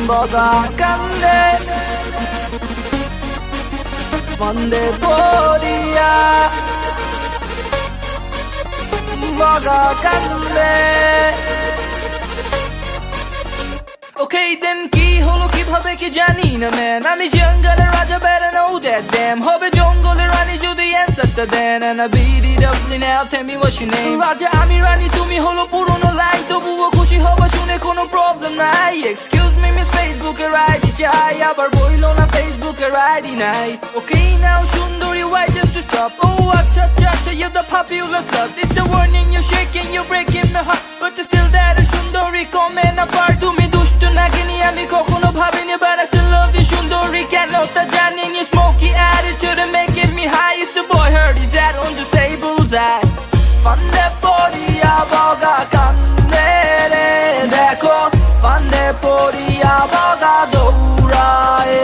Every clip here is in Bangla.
বগা কান্দে ফান্দে পড়িয়া বগা কান্দে। Okay then কি হলো কিভাবে কি জানি না ম্যান, আমি জঙ্গলের রাজা better know that damn, হবে জঙ্গলের রানী যদি অ্যান্সারটা দেন। And I beat it up now, tell me what's your name। রাজা আমি রানী তুমি হলো পুরনো লাইন, তবুও খুশি হবা শুনে কোনো প্রবলেম নাই। Excuse me miss Facebook এর আইডি চাই, আবার বইলো না Facebook এর আইডি নাই। Okay now সুন্দরী why just to stop, oh acha acha acha you're the popular slut, it's a warning you're shaking you're breaking my heart, but you're still that সুন্দরী comment apart। তুমি দুষ্ট নাগিনী আমি কখনো ভাবিনি, but I still love you সুন্দরী, কেন তা জানি you smoky attitude and making me high, it's a boy hurt his head on the say bullseye। ফান্দে পড়িয়া বগা কান্দে রে দেখো, ফান্দে পড়িয়া বগা দৌড়ায়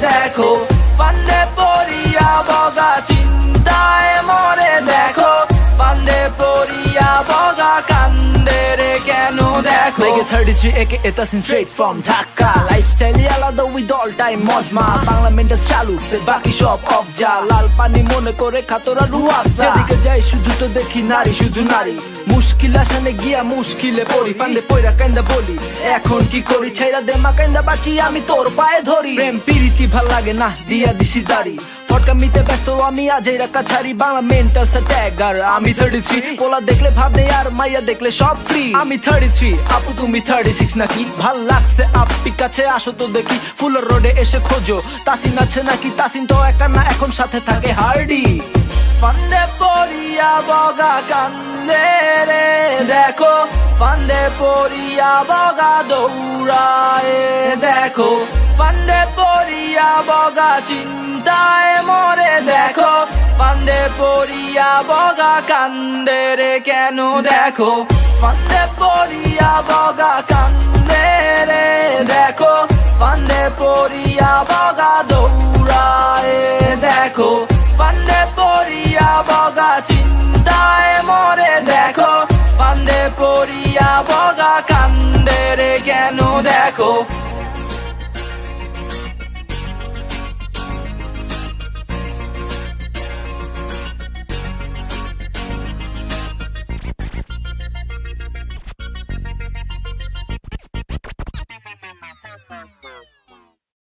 দেখো, ফান্দে পড়িয়া বগা চিন্তায় মরে দেখো, ফান্দে পড়িয়া বগা কান্দে রে কেন দেখো। Make it 33 aka Tasin straight from Dhaka, lifestyle আলাদা with all time মজমা, বাংলা মেন্টাল চালু বাকি সব অফ যা, লাল পানি মনে করে খাতরা রুয়াফজা, যেদিকে যাই শুধু তো দেখি নারী শুধু নারী, মুশকিল আসানে গিয়া মুশকিলে পড়ি, ফান্দে পয়রা কান্দা বলি এখন কি করি, ছাইরা দে মা কান্দা বাঁচি আমি তোর পায়ে ধরি, প্রেম পিরিতি ভাল লাগে না দিয়া দিছি দাড়ি, ফটকামিতে ব্যস্ত আমি আজই রাখা ছাড়ি, বাংলা মেন্টাল স্যাটাগার আমি 33, পোলা দেখলে ভাবে আর মাইয়া দেখলে সব ফ্রি, আমি 33 আপু তুমি 36 নাকি, ভাল লাগছে আপি কাছে আসো তো দেখি, ফুলের রোডে এসে খোঁজো তাসিন আছে নাকি, তাসিন তো একা না এখন সাথে থাকে হার্ডি। ফান্দে পড়িয়া বগা কান্দে রে দেখো, ফান্দে পড়িয়া বগা দৌড়ায় দেখো, ফান্দে পড়িয়া বগা চিন্তায় মরে দেখো, ফান্দে পড়িয়া বগা কান্দে রে কেন দেখো, ফান্দে পড়িয়া বগা কান্দে রে দেখো, ফান্দে পড়িয়া বগা দৌড়ায় দেখো, ফান্দে পড়িয়া বগা চিন্তায় মরে দেখো, ফান্দে পড়িয়া বগা কান্দে রে কেন দেখো।